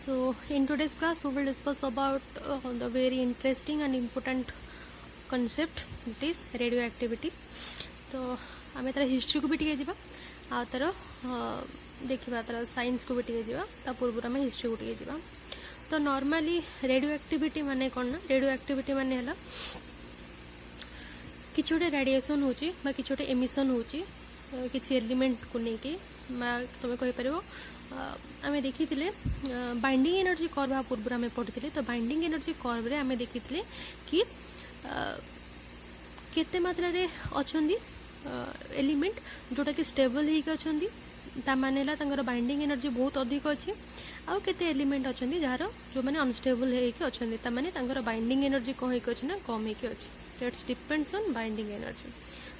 So in today's class we will discuss about the very interesting and important concept, that is radioactivity. तो आम तार history को भी टे जा आ तार देखा तार साइंस को भी टे जा पूर्व आम हिस्ट्री को टे जा। तो नॉर्मली रेडियोएक्टिविटी माने कौन ना, रेडियोएक्टिविटी माने है किसी गोटे रेडिएशन होची बा किसी गोटे एमिशन होची किसी एलिमेंट को लेकिन तुम्हें कहीपर आम देखी बाइंडिंग एनर्जी कर्व पूर्व आम पढ़ी। तो बाइंडिंग एनर्जी कर्व रे आम देखी कि केते मात्रा रे अछंदी एलिमेंट जोटा कि स्टेबल होइक अछंदी ता माने हला तांगर बाइंडिंग एनर्जी बहुत अधिक अच्छी आउ केते एलिमेंट अछंदी जार जो माने अनस्टेबल होइक अछंदी ता माने तांगर बाइंडिंग एनर्जी कम होइक अछि ना कम होइक अछि। That's depends on binding energy.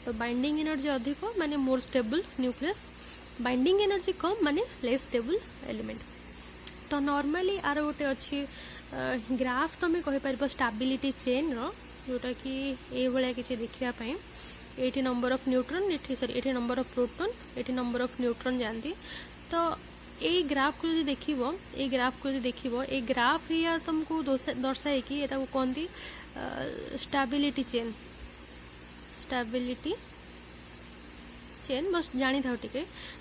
तो बाइंडिंग एनर्जी अधिक माने more stable nucleus, binding energy कम माने लेस स्टेबल एलिमेंट। तो नॉर्मली आर गोटे अच्छी ग्राफ तुम कहीपर स्टेबिलिटी चेन रो जोटा कि ये भाया किसी देखापी ये नंबर ऑफ न्यूट्रॉन ये नंबर ऑफ प्रोटॉन ये नंबर ऑफ न्यूट्रॉन जानती। तो ये ग्राफ को जो देख ये ग्राफ को जो देख ये ग्राफ या तुमको दर्शाए कि ये कहती स्टेबिलिटी चेन, स्टेबिलिटी चेन बस जानी था टिके।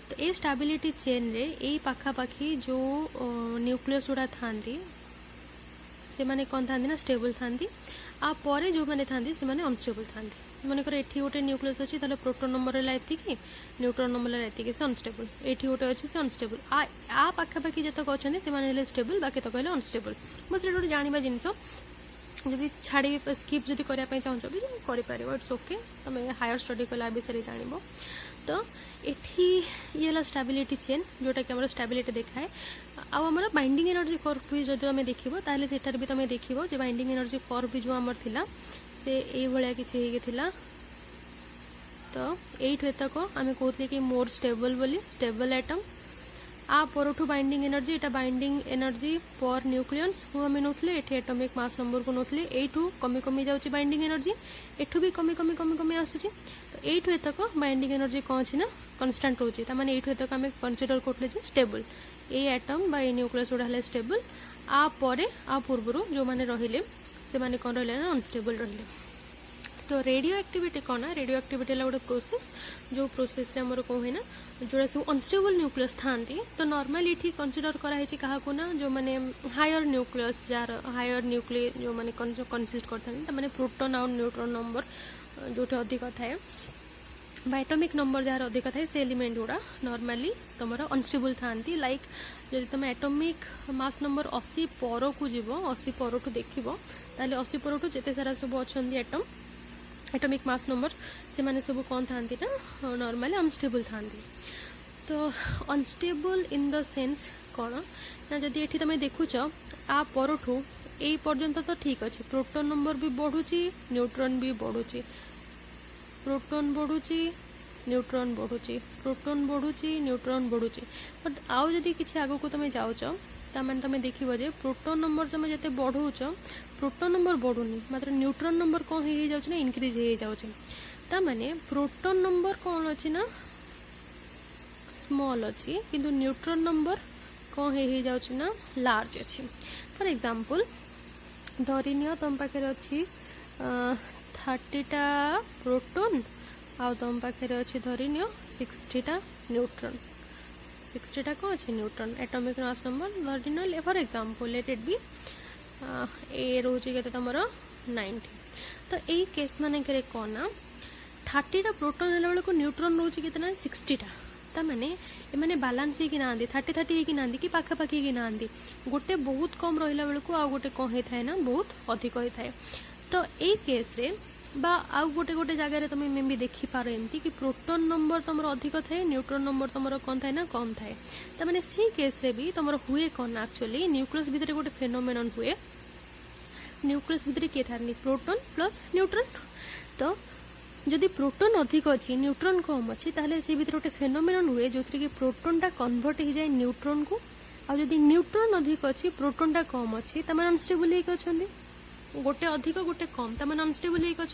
तो ये स्टेबिलिटी चेन रे यही पाखापाखी जो न्यूक्लियस गुड़ा थांती से माने कौन था ना स्टेबल थांती आ परे जो माने थांती से माने अनस्टेबल थांती। मनकर एठी गोटे न्यूक्लियस अच्छी ताले प्रोटॉन नंबर है एतिकी, न्यूट्रॉन नंबर है एतिकी से अनस्टेबल, एठी गोटे अच्छी से अनस्टेबल आ पाखापाखी जतक अच्छा से माने स्टेबल बाकी तक है अनस्टेबल। बस ये गोटे जानवा जिनस जदि छाड़ी स्किप जदि करने चाहो भी कर इट्स ओके, तुम हायर स्टडी कला विषय जान। तो एठी ये स्टेबिलिटी चेन जोटा कि आम स्टेबिलिटी देखाए आमर बाइंडिंग एनर्जी कर्व भी जो तुम देखो ताले सेठार भी तुम देखो जो बाइंडिंग एनर्जी कर्व भी जो आमर थिला से ये भाया किसी होगा। तो यू एतक आम कहते कि मोर स्टेबल बोली स्टेबल एटम आ परठू बाइंडिंग एनर्जी एटा बाइंडिंग एनर्जी पर न्यूक्लियस को आम नौले ये एटमिक मास नंबर को नौले यू कमी कमी जाऊँगी बाइंडिंग एनर्जी एठू भी कमी कमी कमी कमी आसूँ। तो यू एतक बाइंडिंग एनर्जी कौन अच्छी ना कन्स्टाट रोचे ताने यू एतक आम कनसीडर करते स्टेबल ये एटम बा न्यूक्लियस गुड़ा है स्टेबल आ परे आ पूर्व जो मैंने रहिले से माने कौन रहिले ना अनस्टेबल रहिले। तो रेडियो एक्टिविटी कौन ना, रेडियो एक्टिविटी गोटे प्रोसेस जो प्रोसेस आमर कौन है ना जोड़ा सब अनस्टेबल न्यूक्लियस था। तो नॉर्मली ये कनसीडर कराई क्या ना जो मैंने हायर न्यूक्लियस जार हायर न्यूक्लिय जो मैंने कनसीस्ट करते प्रोटॉन और न्यूट्रॉन नंबर जो अधिक थाए एटमिक नंबर जार अधिक थाए से एलिमेंट गुड़ा नॉर्मली तुम अनस्टेबल था। लाइक जब तुम एटमिक मास नंबर 80 पर को जीव 80 पर देख ताले 80 पर जिते सारा सब अच्छा एटम एटमिक मास नंबर से माने सब कौन था ना नॉर्मली अनस्टेबल था। तो अनस्टेबल इन द सेंस कौन ना जदि ये तुम देखुच आ परठू यही पर्यंत तो ठीक अच्छे प्रोटॉन नंबर भी बढ़ुची न्यूट्रॉन भी बढ़ुची, प्रोटॉन बढ़ुची न्यूट्रॉन बढ़ुची, प्रोटॉन बढ़ुची न्यूट्रॉन बढ़ुची। बट आउ जदि किसी आग को तुम जाऊच ताने तुम देखो जे प्रोटॉन नंबर तुम जिते बढ़ाऊच प्रोटॉन नंबर बढ़ुनी मात्र न्यूट्रॉन नंबर कौन हो जाऊँ ना इनक्रीज हो जाऊँचे। ताने प्रोटॉन नंबर कौन अच्छी ना स्मॉल अच्छी किंतु न्यूट्रॉन नंबर कौन हो जाऊँ ना लार्ज अच्छी। फॉर एग्जांपल धरिनियो तुम पाखे अच्छी 30टा प्रोटॉन आउ तुम पाखे अच्छी धरिनियो 60टा न्यूट्रॉन, 60टा कौन अच्छे न्यूट्रॉन एटमिक मास नंबर धरिनियो for example let it be ए रोचे के तुम 90। तो यही केस मान कौन ना 30टा प्रोटॉन है बेलू न्यूट्रॉन रोचे कितना 60टा ताने ये बालांस ही ना 30-30 ही ना कि पाखापाखी ही ना गोटे बहुत कम रहा बेलू आ गोटे कौन होता है ना बहुत अधिक होता है। तो यही केस रे बा आउ गोटे गोटे जगह तुम मे भी देखिपार एमती कि प्रोटॉन नंबर तुम अधिक थाए न्यूट्रॉन नंबर तुम कौन थाए ना कम थाए। ताने से केस रे भी तुम हुए कौन एक्चुअली न्यूक्लियस भितर गोटे फेनोमेनन हुए न्यूक्लियस भितर किए था प्रोटॉन प्लस न्यूट्रॉन। तो जदि प्रोटॉन अधिक अच्छी न्यूट्रॉन कम अच्छी ताहले से भितर गोटे फेनोमेनन हुए जो कि प्रोटॉनटा कन्वर्ट हो जाए न्यूट्रॉन को, आ जदि न्यूट्रॉन अधिक अच्छी प्रोटॉनटा कम अच्छी तमाम अनस्टेबल होकर अच्छा गोटे अधिक गोटे कम तार अनस्टेबल होकर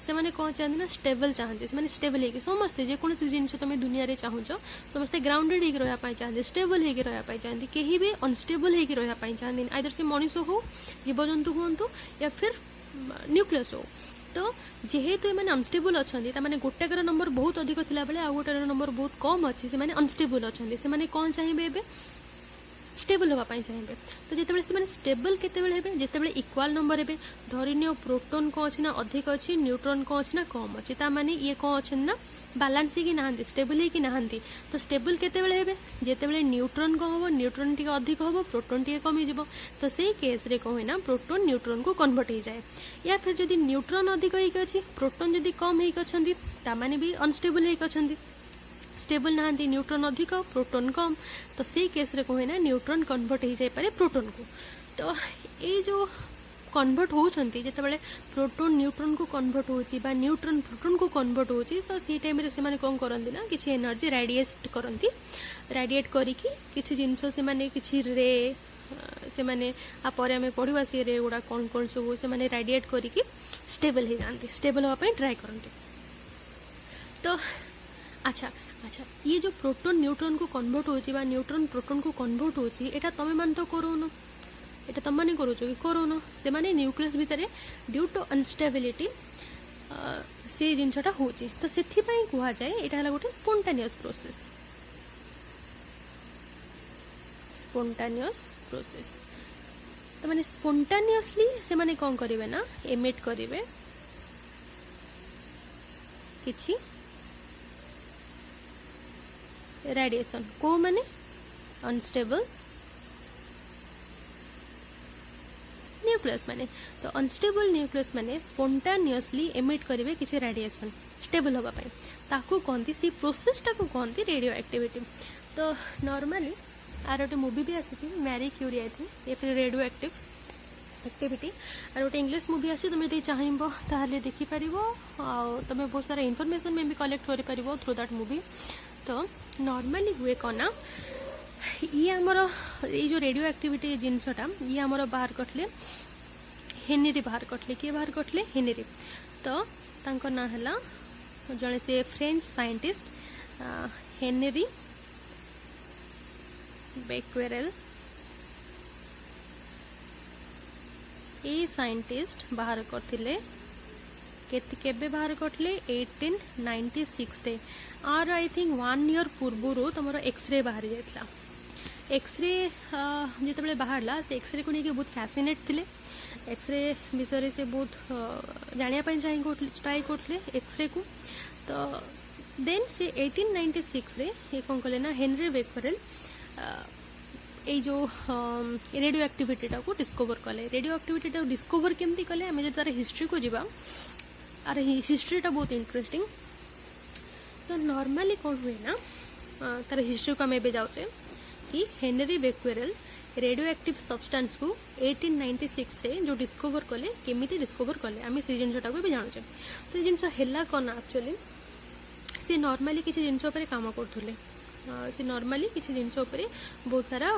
से मैंने कौन चाहते ना स्टेबल चाहते से स्टेबल होकर समस्ते जेकोसी जिनस तुम दुनिया में चाहूच समस्ते ग्राउंडेड होकर रहा चाहते स्टेबल होकर रहा चाहते कहीं भी अनस्टेबल होकर रहा चाहते आइदर से मनीष हो जीवजंतु हूँ या फिर न्यूक्लियस हो तो जेहेतु ये अनस्टेबल अच्छा मैंने गोटेकर नंबर बहुत अधिक थिला बेले आ गोटे नंबर बहुत कम अच्छी से अनस्टेबल अच्छा से कौन चाहिए एवं स्टेबल होगापाई चाहिए तो जिते से स्टेबल केते जिते इक्वाल नंबर हे धरिनियो प्रोटोन कौन अच्छी ना अधिक अच्छी न्यूट्रॉन कौन अच्छी ना कम अच्छी ताने ये कौन अच्छे ना बालांस ही ना स्टेबल ही ना तो स्टेबल केते जिते न्यूट्रॉन कौन हम न्यूट्रॉन टी अधिक हम प्रोटोन टी कमी जीव तो से केस रे कौन ना प्रोटोन न्यूट्रॉन को कन्वर्ट हो जाए या फिर जदि न्यूट्रॉन अधिक होगी प्रोटोन जदि कम होती भी अनस्टेबल होती स्टेबल ना न्यूट्रॉन अधिक प्रोटोन कम तो से केस रे कहे ना न्यूट्रॉन कन्वर्ट हो जाए प्रोटोन को तो ये जो कन्वर्ट होती जिते प्रोटोन न्यूट्रॉन को कन्वर्ट हो न्यूट्रॉन प्रोटोन को कन्वर्ट हो से टाइम से कौन करती ना किसी एनर्जी रेडिएट करती रेडिएट करके जिनस से किसी रे से मैंने आपर आम पढ़ा सी रे गुड़ा कौन कौन सब से रेडिएट करके स्टेबल हो जाती स्टेबल हाँपाई ट्राए करती तो अच्छा अच्छा ये जो प्रोटोन न्यूट्रॉन को कन्वर्ट होची बा न्यूट्रॉन प्रोटोन को कन्वर्ट होची एटा तमे मान तो करोनो एटा तम माने करूचो कि करोनो से माने न्यूक्लियस भितरे ड्यू टू अनस्टेबिलिटी से जिनसटा होची तो सेथि पई कुहा जाय एटा हला गोटे स्पोंटानियस प्रोसेस तो माने स्पोंटानियसली से माने कोन करिवे ना एमिट करिवे किछि रेडिएशन को माने अनस्टेबल न्यूक्लियस माने तो अनस्टेबल न्यूक्लियस माने स्पोंटानियसली एमिट करिवे किसी रेडिएशन स्टेबल होगा पाए ताको कहती सी प्रोसेसटा को कहती रेडियो एक्टिविटी तो नॉर्मली आर गोटे मूवी भी आसी मैरी क्यूरी आई थिंक ये फिर रेडियो एक्टिविटी और गोटे इंग्लिश मूवी आसी तुम यदि चाहब ताहले देखिपर तुम बहुत सारा इनफॉरमेशन में भी कलेक्ट कर थ्रू दैट मूवी तो नॉर्मली हुए कौन ना ये आमर ये जो रेडियो एक्टिविटी जिनसटा ये आमर बाहर करते हेनरी बाहर करते किए बाहर करते हेनरी तो तांको ना हला जड़े से फ्रेंच साइंटिस्ट हेनरी बेक्वेरेल ये साइंटिस्ट बाहर करते केबे बाहर करते 1896 रे आर आई थिंक 1 ईयर पूर्व तुम एक्सरे बाहरी जाता एक्सरे जिते बाहरला से एक्सरे को लेकिन बहुत फैसिनेट थे एक्सरे विषय से बहुत जानापी ट्राए करते एक्सरे को तो देन से 1896 रे ये कौन कले ना हेनरी बेक्वेरेल ये जो रेडियो एक्टिविटी को डिस्कवर कले रेडियो एक्टिविटी डिस्कवर केमती कले आम जो तार हिस्ट्री को जीवा आर हिस्ट्रीटा बहुत इंटरेस्टिंग तो नॉर्मली कौन हुए ना तार हिस्ट्री को आम ए जाऊे कि हेनरी बेक्वेरेल रेडियो एक्टिव सब्सटेंस को 1896 रे जो डिस्कवर कले केमिति डिस्कवर कले आम से जिनटा को भी जानुचे तो ये जिनस है कौन एक्चुअली सी नॉर्मली किसी जिनस काम करते से नॉर्मली किसी जिनस बहुत सारा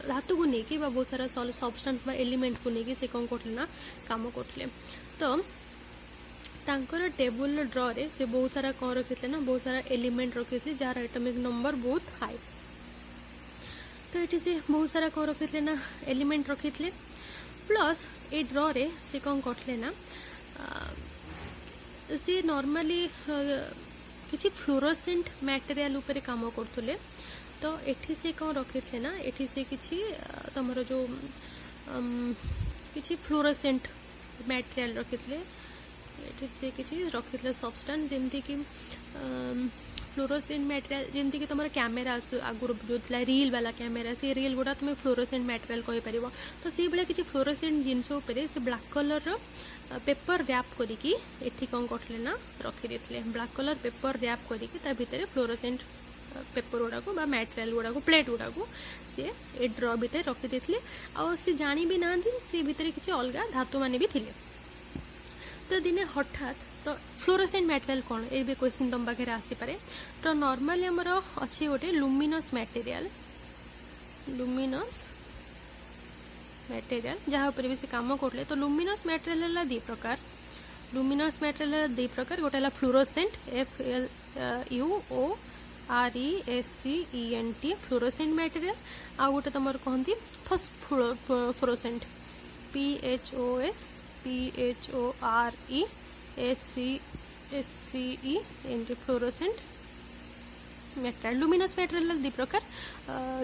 धातु को लेकिन बहुत सारा सब्सटेंस बा एलिमेंट को लेकिन से कौन करते ना काम करते तो तांकर टेबुल ड्र रे से बहुत सारा कौन रखी ना बहुत सारा एलिमेंट रखी जार एटॉमिक नंबर बहुत हाई तो ये से बहुत सारा कौन रखी ना एलिमेंट रखी प्लस ए ड्र रे से कौन करते ना से नॉर्मली किसी फ्लोरोसेंट मटेरियल उपर काम करते तो एठी से कौन रखी ना एठी से किसी तुम जो किसी फ्लोरोसेंट मटेरियल रखी से किसी रखी सब्सटेंस जमती कि फ्लोरोसेंट मटेरियल जमती कि तुम कैमेरा आगुरी जो रील वाला कैमेरा से रील गुड़ा तुम फ्लोरोसेंट मटेरियल कहीपर तो से भाया किसी फ्लोरोसेंट जिनस से ब्लैक कलर पेपर रैप करिकी एठी कौन करते ना रखी ब्लैक कलर पेपर रैप करिकी भितर फ्लोरोसेंट पेपर गुड़ाक मटेरियल गुड़ाक प्लेट गुड़ाक सी ए ड्र भितर रखी आ जानी भी ना सी भितर किसी अलग धातु मान भी थिले तो दिने हठात तो फ्लोरोसेंट मटेरियल कौन ये क्वेश्चन तुम पाखे आसीपे तो नॉर्मली आमर अच्छे गोटे लुमिनस मटेरियल लुमिनस मटेरियल जहाँ पर भी से काम करले। तो लुमिनस मटेरियल है 2 प्रकार। लुमिनस मटेरियल है 2 प्रकार, गोटे है फ्लोरोसेंट FLUORESCENT फ्लोरोसेंट मटेरियल, आ गोटे तुम कहती phosphorescent PHOSPHORESCENT fluorescent material. Luminous material 2 प्रकार।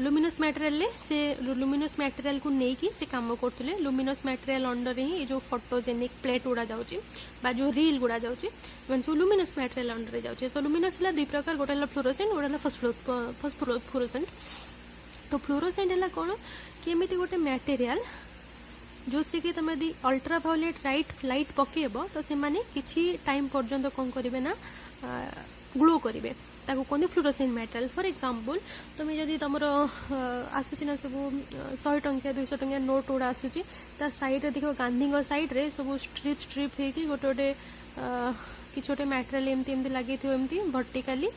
लुमिनस मटेरियल से लुमिनस मटेरियल को लेकिन से काम करते। लुमिनस मटेरियल अंडर ही जो फोटोजेनिक प्लेट गुड़ा जाऊँगी बा जो रील गुड़ा जाऊँगी मैंने सब लुमिनस मटेरियल अंडर जाऊँगी। तो लुमिनस है 2 प्रकार, गोटे है फ्लोरोसेंट, गोटे है फॉस्फोरेसेंट। तो फ्लोरोसेंट है कौन कि एमती गोटे मटेरियल जो कि तुम यदि अल्ट्रावायोलेट लाइट पकेब तो से किसी टाइम पर्यंत कौन करेंगे ना ग्लो करेंगे, ताको कहते फ्लोरोसेंट मटेरियल। फॉर एग्जांपल तुम जदि तुम आसूसी ना सब 100 टंकिया 200 टंकिया नोट गुड़ा आसूची ता साइड रे देखो गांधी साइड रे सब स्ट्रिप होगी गोटे गोटे कि गोटे मटेरियल एमती एमती लगे थो एमती वर्टिकाली।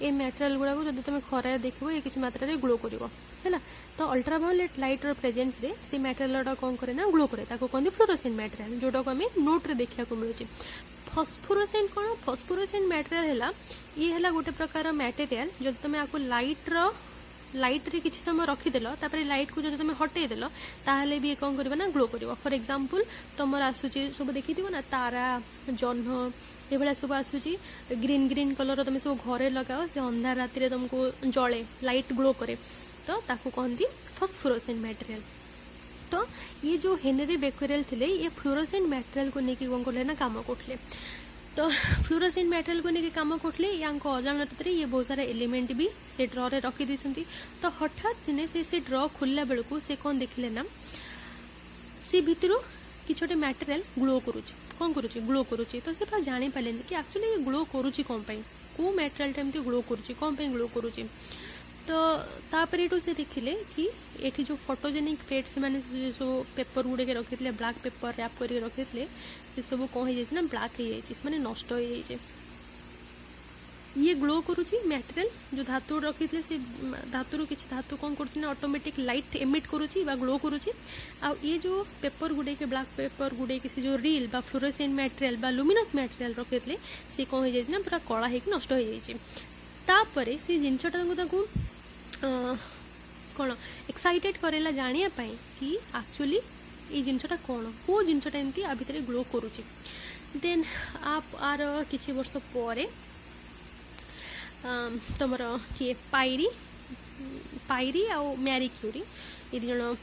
ये मटेरियल गुड़ा को जब तुम खरार देखो ये किसी मात्रा रे ग्लो करिवो हैला। तो अल्ट्रावायोलेट लाइट रो प्रेजेंस रे से मटेरियल कौन करे ना ग्लो करे, ताको कहते फ्लोरोसेंट मटेरियल, जोटा को आम नोट रे देखा मिलूँ। फॉस्फोरेसेंट कौन? फॉस्फोरेसेंट मटेरियल है ये है गोटे प्रकार मटेरियल जो तुम आपको लाइट रे किसी समय रखीदेल तापर लाइट को जो तुम हटेदेल ताहले भी कौन कर ना ग्लो कर। फॉर एग्जांपल तुम आसूची सब देखी ना तारा जह्न ये भाया सब आसूची ग्रीन ग्रीन कलर तुम सब घरे लगाओ से अंधार राति तुमको जले लाइट ग्लो करे, तो ताकू कहती फॉस्फोरेसेंट मटेरियल। तो ये जो हेनरी बेक्वेरेल थे ये फ्लोरोसेंट मटेरियल को लेकिन कौन कर ना काम करते। तो फ्लोरोसेंट मटेरियल को लेकिन काम करते या अजाणत ये बहुत सारा एलिमेंट भी से ड्र रे रखी दी। तो हठात दिने से ड्र खोलला बेलू से कौन देखले ना से भितर कि छोटे मटेरियल ग्लो करुच्ची कौन करुच्ची ग्लो करुच्ची। तो से जानी पारे कि एक्चुअली ये ग्लो करुच्ची कौन पाई, को मटेरियल एमती ग्लो करुच्ची कौन पाई ग्लो करुच्ची। तो तापर एटू से देखिले कि एठी जो फोटोजेनिक प्लेट से माने सब पेपर गुड़े के रखी ब्लैक पेपर रैप करके रखी से सब कौन हो ना ब्लैक हो जाए नष्ट हो जाए। ये ग्लो करुच्ची मटेरियल जो धातु रखी से धातु किसी धातु कौन कर ऑटोमेटिक लाइट एमिट करुच्ची बा ग्लो करुच्ची। आ ये जो पेपर गुड़े के ब्लैक पेपर गुड़े किसी जो रील बा फ्लोरोसेंट मटेरियल बा लुमिनस मटेरियल रखी से कौन हो जाए ना पूरा कला हो नष्ट हो जाए। तापरे से जिनटा कौन एक्साइटेड करेला जानिया पाई कि एक्चुअली ये जिनटा कौन को जिनटा एमती आ भितर ग्लो करुच्ची। देन आप आर किछि वर्ष पर तुम किए पायरी आ मैरी क्यूरी ये दी जन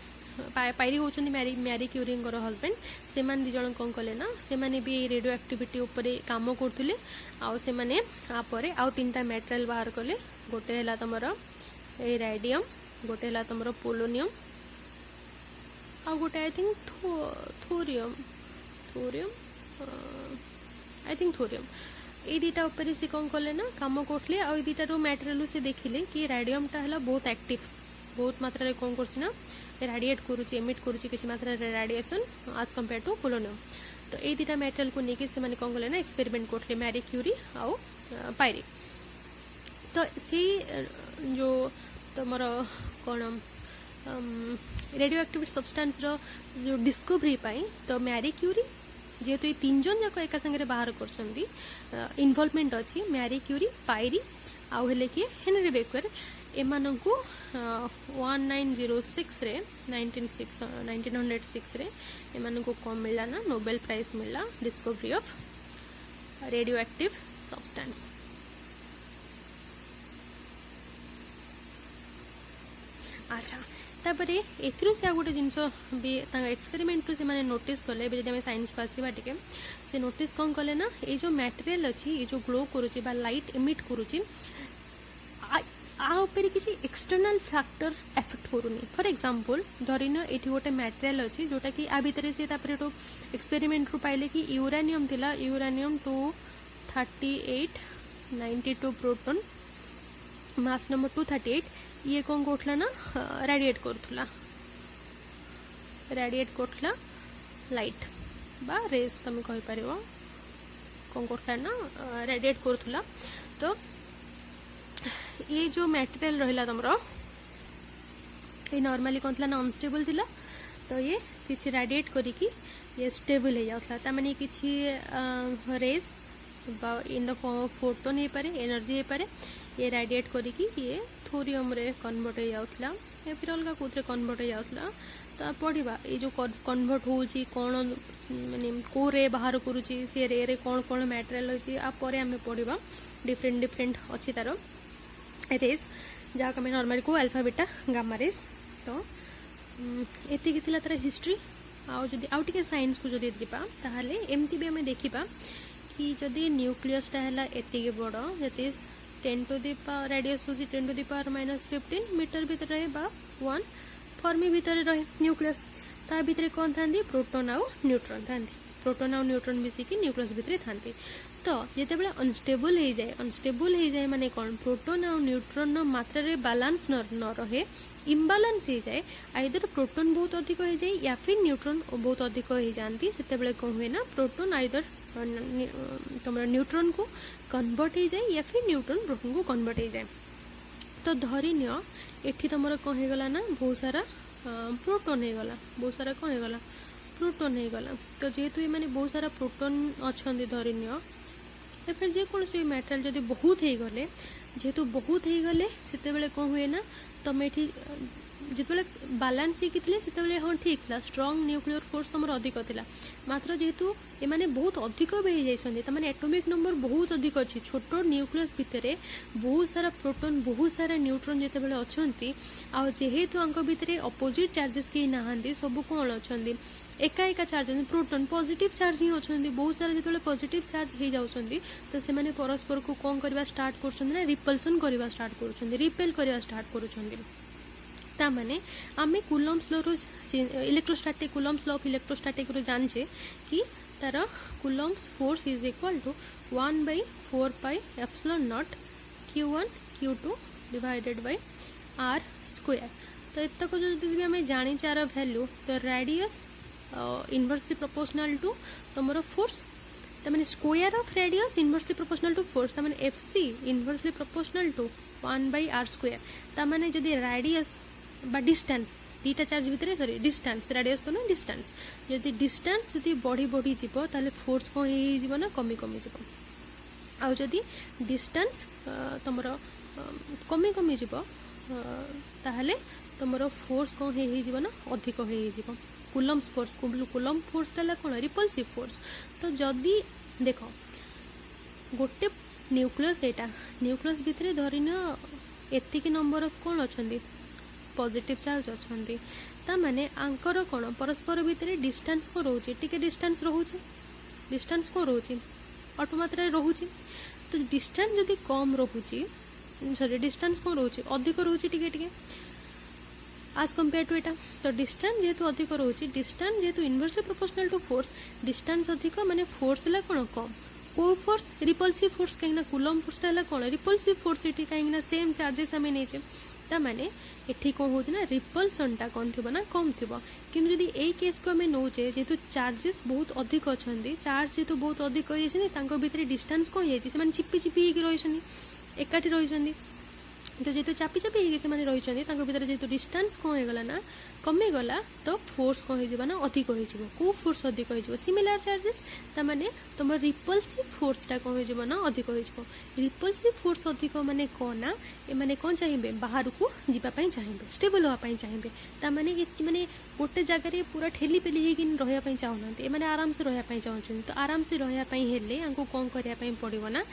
पायरी होचंदी मैरी क्यूरी हजबैंड से दी जन कौन कले ना से भी रेडियो एक्टिविटी उपरे काम करते आपर आउ 3टा मटेरियल बाहर कले। गोटे है तुम ये रेडियम, गोटे है तुम पोलोनियम आ गोटे I think thorium I think thorium ये 2टा ऊपर से कौन कले ना काम करते। आ 2टार मटेरियल से देखिले कि रेडियमटा है बहुत एक्टिव बहुत मात्रा कौन कर रेडिएट करुच्ची एमिट करुच्ची किसी मात्रा रेडिएशन आज कंपेयर टू पोलोनियम। तो ये 2टा मटेरियल को लेकिन से कौन कले ना एक्सपेरिमेंट करते मैरी क्यूरी आउ पायरी। तो सी जो तुम कौन रेडियो एक्टिव सब्सटेंस रो जो डिस्कवरी पाई तो मैरी क्यूरी जेहेतु ये 3 जन जाक एका संगे बाहर कर इनवॉल्वमेंट अच्छी मैरी क्यूरी पायरी आउ हेले कि हेनरी बेक्वेरेल एमानंकु 1906 रे 1906 रे एमानंकु कौन मिला ना नोबेल प्राइज मिला discovery of radio active substance. अच्छा तापर एथिरु से गोटे जिनस भी एक्सपेरिमेंट से माने नोटिस कले जब साइंस को आसवा टिके से नोटिस कौन कले ना ये जो मटेरियल अच्छी ये जो ग्लो करुच्ची बा लाइट एमिट करुच्ची किसी एक्सटर्नल फैक्टर एफेक्ट करूनी। फॉर एग्जांपल धरिन ये गोटे मटेरियल अच्छी जोटा कि आ भितर से एक्सपेरिमेंट रू पाइले कि यूरानियम थिला यूरानियम 238 92 प्रोटॉन मास नंबर 238 ये कौन करथला ना रेडिएट करथला लाइट बा रेस तुम कहि परिबो कौन करथला ना रेडिएट करथला। तो ये जो मटेरियल रहिला तुमरो ये नॉर्मली कौन थला ना अनस्टेबल थिला तो ये किसी रेडिएट करिकी ये स्टेबल हो जाता तामाने किसी rays in the form of photon हो पारे एनर्जी हो पारे ये रेडिएट करिकी ये थोरियम रे कन्वर्ट हो जाता या फिर अलग कौन कन्वर्ट हो जाता तो पढ़ा ये जो कन्वर्ट होची कौन माने को रे बाहर करुच्ची सी रे कौन कौन मटेरियल अच्छी आपर आम पढ़ा डिफरेंट डिफरेंट अच्छी तार रेज जहाँ आम नॉर्मली को अल्फा बीटा गामा रेज तो एतिकी थिला तार हिस्ट्री आउटे साइंस को जदि जीवा ताहले एमती भी आम देखा कि जदि न्यूक्लियसटा है एतिकी बड़ जति 10 टू दी पावर रेडियस हो 10 टू दी पावर -15 मीटर भीतर रहे 1 फर्मी भीतर रहे न्यूक्लियस ता भीतर कौन था प्रोटोन आउ न्यूट्रॉन था प्रोटोन आउ न्यूट्रॉन मिसिकी न्यूक्लियस भीतर था तो जितेबाला अनस्टेबल हो जाए माने कौन प्रोटोन आउ न्यूट्रॉन मात्रा रे बैलेंस न रहे इम्बालांस हो जाए आइदर प्रोटोन बहुत अधिक हो जाए या फिर न्यूट्रॉन बहुत अधिक हो जाती से कौन हुए ना प्रोटोन आइदर तुम न्यूट्रॉन को कन्वर्ट हो जाए या फिर न्यूट्रॉन प्रोटोन को कन्वर्ट हो जाए तो धरी नियो एठी तुम कौन होगला ना बहुत सारा प्रोटोन होगला बहुत सारा कौन होगला प्रोटोन होगला तो जेहेतु ये बहुत सारा प्रोटोन अच्छा धरी नियो या फिर जेकोसी मटेरियल जब बहुत हो गले जेहेतु बहुत हो गले से कौन हुए ना तुम ये जिते बालांस होते हाँ ठीक था स्ट्रॉन्ग न्यूक्लियर फोर्स तुम अधिक था मात्र जेहेतु ये बहुत अधिक भी हो जाते एटॉमिक नंबर बहुत अधिक अच्छी छोट न्यूक्लियस भितर बहुत सारा प्रोटोन बहुत सारा न्यूट्रॉन जिते अच्छा जेहेतु भितर अपोजिट चार्जेस कहीं नहांती सब कौन अच्छा एका एका चार्ज प्रोटोन पॉजिटिव चार्ज ही अच्छा बहुत सारा जो पॉजिटिव चार्ज हो जाती तो से परस्पर को कौन करवा स्टार्ट कर रिपल्सन करवा स्टार्ट कर रिपेल करवा स्टार्ट कर तामाने आमे Coulomb's law electrostatic Coulomb's law of electrostatic रो जानचे कि तार Coulomb's force is equal to 1/4 pi epsilon naught q1 q2 divided by r square तो इतक जो आम जानी चार वैल्यू तो रेडियस इनवर्सली प्रोपोर्शनल टू तुम फोर्स तमें square of radius inversely proportional to force तमें FC inversely proportional to 1/r square तमें जदि रेडियस बा डिस्टेंस दीटा चार्ज भितर सॉरी डिस्टेंस रेडियस तो ना डिस्टेंस जदि डिस्टेंस जदि बढ़ी बढ़ी जीव ताले फोर्स कौन हो ना कमी कमी जीव आउ जदि डिस्टेंस तुम कमी कमी जीव ताहले तुम फोर्स कौन हो ना अधिक हो कूलम्स फोर्स कूलम फोर्स का कौन रिपल्सिव फोर्स तो जदि देख गोटे न्यूक्लियस एटा न्यूक्लियस भितर धरिन एतिकी नंबर ऑफ कौन अच्छा पॉजिटिव चार्ज अच्छा माने आंकर कौन परस्पर भितर डिस्टेंस को रोचे टिके डिस्टेंस रोचे डिस्टेंस को रोचे अल्प मात्रा रोचे तो डिस्टेंस जदि कम रोचे सॉरी डिस्टेंस कौन रोचे अधिक रोचे टिके टिके आज कंपेयर टू एटा तो डिस्टेंस जेहेतु अधिक रोचे डिस्टेंस जेहेतु inversely proportional to force distance अधिक माने फोर्स है कौन कम को फोर्स रिपल्सिव फोर्स कहीं कूलम फोर्स है कौन रिपल्सिव फोर्स ये कहीं सेम चार्जेस आम नहीं ताने ये कौन हो रिपल्सनटा कौन थी ना कम थी कि जदि यही केस को आम नौचे जेहेतु चार्जेस बहुत अधिक अच्छा चार्ज जेहेतु बहुत अधिक हो भितर डिस्टेंस कौन हो चिपी चिपी रही एकाठी रही तो जेहेतु चापी चापी होगी रही भर जेहेतु डिस्टेंस कौन होगला ना कमी गला तो फोर्स कौन हो ना अधिक हो फोर्स अधिक हो सिमिलर चार्जेस ताने तुम रिपल्सिव फोर्सटा कौन हो ना अधिक हो रिपल्सिव फोर्स अधिक माने कौन ना ये कौन चाहिए बाहर को जीवाई चाहिए स्टेबल हाँपाई चाहिए ताने माने गोटे जगार पूरा ठेली पेली रही चाहूना ये आराम से रही चाहते तो आराम से रही कौन करने पड़ो ना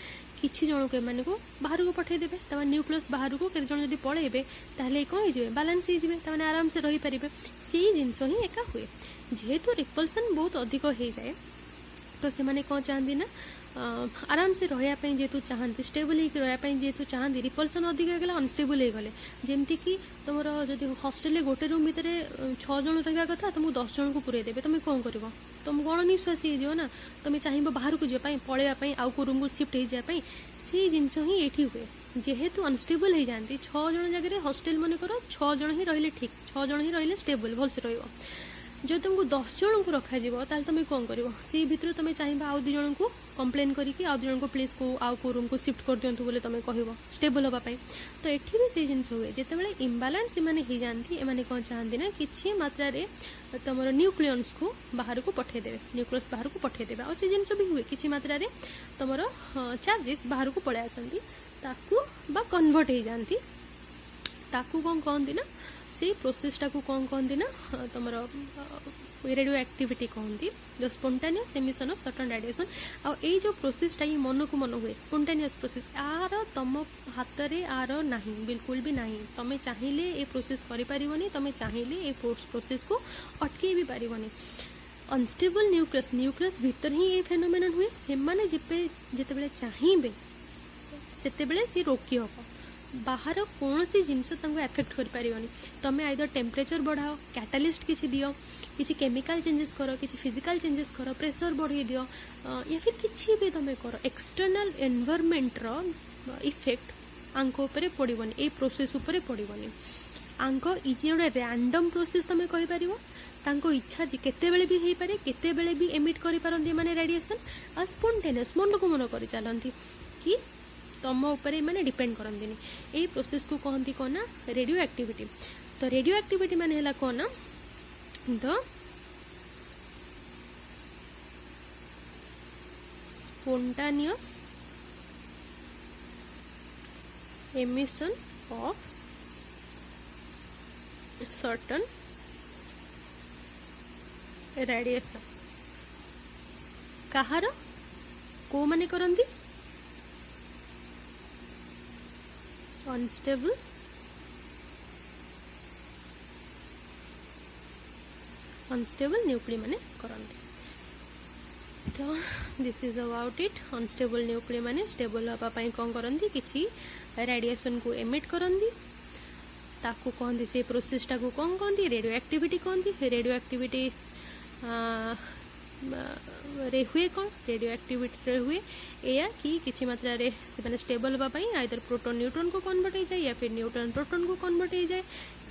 किसी जन को एम को बाहर को पठेदेवे न्यूक्लियस बाहर को केते जन जब पलैबे ताहले कौन हो बालांस हो आराम से रही पारे से जिनस ही एका हुए जेहेतु रिपल्सन बहुत अधिक हो जाए तो से माने कौन चाहती ना आराम से रही जेहेतु चाहती स्टेबल होकर रही जेहेतु चाहती रिपल्सन अधिक होगा अनस्टेबल हो गले जमती कि तुम जब हस्टेल गोटे रूम भितर 6 जन रहा कथा तुमको 10 जन को पूरे देवे तुम कौन कर तुम गण निश्वासी हो ना तुम चाहिए बाहर को जावाई पलैवाई आउ को रूम को सिफ्ट हो जाए से जिनस ही ये हुए जेहेतु अनस्टेबल हो जाती 6 जन जगह हस्टेल मन कर 6 जन ही रही ठीक 6 जन ही रही स्टेबल भलसे जो तुमको 10 जन को रखा ताल तुम कौन कर सी भितर तुम चाहिए आउ 2 जन को कंप्लेन करके आउ 2 जन को प्लीज को आउ को रूम को शिफ्ट कर दिंतु बोले तुम कह स्टेबल हाँपाई। तो ये भी से जिन हुए जिते इम्बालांस एम हो जाती एम कौन चाहती ना कि मात्रा तुम न्यूक्लियस को बाहर को पठेदेवे न्यूक्लियस बाहर को पठेदेवे और से जिन भी हुए कि मात्रा तुम चार्जेस बाहर को पड़े आसती कन्वर्ट हो जाती ताकू कौन कहती ना से प्रोसेसटा को कौन कहती ना तुम रेडियो एक्टिविटी कहती जो स्पोंटानियस एमिशन ऑफ सर्टेन रेडिएशन। आ जो प्रोसेसटा ये मन को मन हुए स्पोंटानियस प्रोसेस आर तुम हाथ में आर ना बिल्कुल भी ना तुम चाहिए ये प्रोसेस करें तुम चाहिए ये प्रोसेस को अटके भी पारनी। अनस्टेबल न्यूक्लियस न्यूक्लियस भीतर ही ये फेनोमेनन हुए से मैंने जिते चाहिए से सी रोकी हम बाहर कौन सी जिनस एफेक्ट कर पारिबनी। तुम आइदर टेम्परेचर बढ़ाओ कैटालिस्ट किसी दियो किसी केमिकल चेंजेस करो किसी फिजिकल चेंजेस करो प्रेशर बढ़े दियो या फिर किसी भी तुम करो एक्सटर्नल एनवायरनमेंट रो इफेक्ट आंक उपरे पड़िबनी ए प्रोसेस उपरे पड़िबनी। आंक इजे गोटे रैंडम प्रोसेस तुम कहि पारिबो तांको इच्छा जे केते बेले भी हेई पारे केते बेले भी एमिट करि पारंती माने रेडिएशन आ स्पोंटेनियस मन को मन करि चलंती कि तुम ऊपर मैंने डिपेंड करती यही प्रोसेस को कहती कौन ना रेडियो एक्टिविटी। तो रेडियो एक्टिविटी माने है कौन ना the spontaneous emission of certain radiation कहार को माने करंती अनस्टेबल न्यूक्ली माने करंती। तो this is about it. Unstable nuclei माने स्टेबल हाँपा कौन करंती किसी रेडिएशन को एमिट करंती ताकू कहती से प्रोसेसटा को कौन कहती रेडियो एक्टिविटी कहती। रेडियो एक्टिविटी रे हुए कौन रेडियो एक्टिविटी रे हुए या कि किसी मात्रा रे से स्टेबल हाँपाई आइदर प्रोटॉन न्यूट्रॉन को कन्वर्ट हो जाए या फिर न्यूट्रॉन प्रोटॉन को कन्वर्ट हो जाए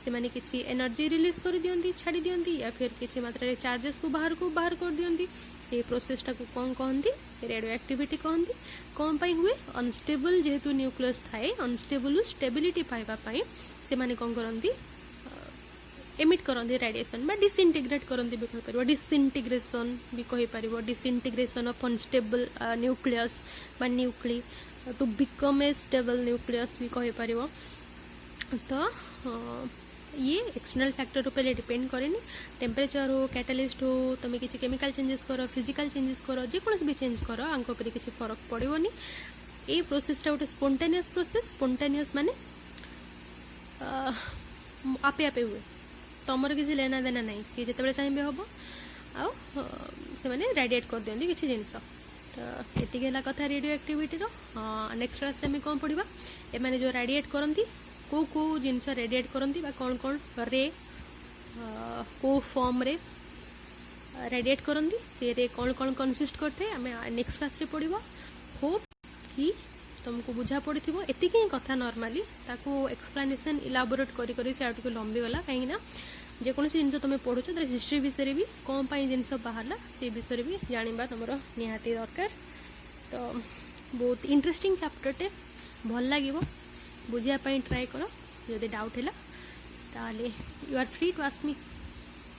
से माने किसी एनर्जी रिलीज कर दियंती छाड़ी दियंती या फिर किसी मात्रा रे चार्जेस को बाहर कर दियंती से प्रोसेसटा को कौन कहती रेडियो एक्टिविटी कहती। कौन पाई हुए अनस्टेबल जेहेतु न्यूक्लियस थाए अनस्टेबल स्टेबिलिटी पाइबा पाई से माने कौन करंती एमिट करंती रेडिएशन बा डिसइंटीग्रेट करंती भी कहि परिबो डिसइंटीग्रेशन भी कहि परिबो डिसइंटीग्रेशन ऑफ अनस्टेबल न्यूक्लियस बा nuclei to become a stable nucleus भी कहि परिबो। तो ये एक्सटर्नल फैक्टर ऊपर डिपेंड करेनी टेम्परेचर हो कैटालिस्ट हो तुम किसी केमिकल चेंजेस करो फिजिकल चेंजेस करो जेकोसी भी चेंज करो आंक उपर किसी फरक पड़ोनी। ये प्रोसेसटा गोटे स्पोंटेनियस प्रोसेस स्पोंटेनियस माने आपे आपे हुए तुमर किसी लेना देना ना सी जिते चाहिए हम आउ से माने रेडिएट कर दियंती किसी जिनस। तो ये कथा रेडियो एक्टिविटी नेक्स्ट क्लास में कौन पढ़ा एम जो रेडिएट करती को जिनस रेडिएट करती कौन कौन रे को फॉर्म रे रेडिएट करती से रे कौन कौन कंसिस्ट करते आम नेक्स्ट क्लास रे पढ़ा। होप कि तुमको बुझा पड़ी थी एति ही कथा नॉर्मली ताको एक्सप्लेनेशन इलाबोरेट करी से आउट लंबी गला कहीं जेकोसी जिन तुम पढ़ुच तर हिस्ट्री विषय भी कौन पाई जिन बाहर से विषय भी जाना तुम निहाती दरकार। तो बहुत इंटरेस्टिंग चैप्टरटे भल लगे बुझापी ट्राए कर जदि डाउट है you are free to ask me.